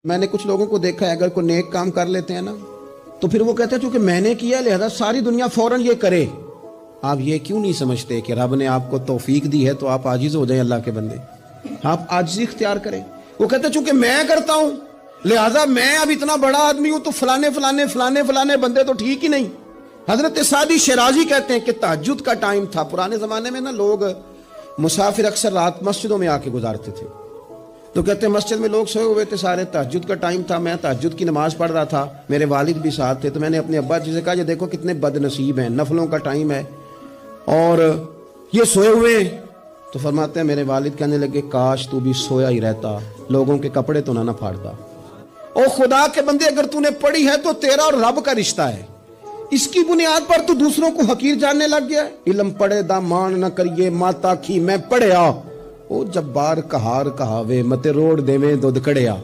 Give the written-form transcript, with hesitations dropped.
میں نے کچھ لوگوں کو دیکھا ہے اگر کوئی نیک کام کر لیتے ہیں نا تو پھر وہ کہتے ہیں چونکہ میں نے کیا لہذا ساری دنیا فوراً یہ کرے. آپ یہ کیوں نہیں سمجھتے کہ رب نے آپ کو توفیق دی ہے تو آپ عاجز ہو جائیں اللہ کے بندے, آپ عاجزی اختیار کریں. وہ کہتے ہیں چونکہ میں کرتا ہوں لہذا میں اب اتنا بڑا آدمی ہوں تو فلانے بندے تو ٹھیک ہی نہیں. حضرت سعدی شیرازی کہتے ہیں کہ تہجد کا ٹائم تھا پرانے زمانے میں نا, لوگ مسافر اکثر رات مسجدوں میں آ کے گزارتے تھے تو کہتے ہیں مسجد میں لوگ سوئے ہوئے تھے سارے, تہجد کا ٹائم تھا, میں تہجد کی نماز پڑھ رہا تھا, میرے والد بھی ساتھ تھے, تو میں نے اپنے ابا جی سے کہا یہ دیکھو کتنے بد نصیب ہیں, نفلوں کا ٹائم ہے اور یہ سوئے ہوئے ہیں. تو فرماتے ہیں میرے والد کہنے لگے کاش تو بھی سویا ہی رہتا, لوگوں کے کپڑے تو نہ پھاڑتا. او خدا کے بندے اگر تو نے پڑھی ہے تو تیرا اور رب کا رشتہ ہے, اس کی بنیاد پر تو دوسروں کو حقیر جاننے لگ گیا. علم پڑھے دا مان نہ کریے ماتا کی میں پڑھیا, او جبار کہار کہاوے متے روڑ دیویں دودھ کڑیا.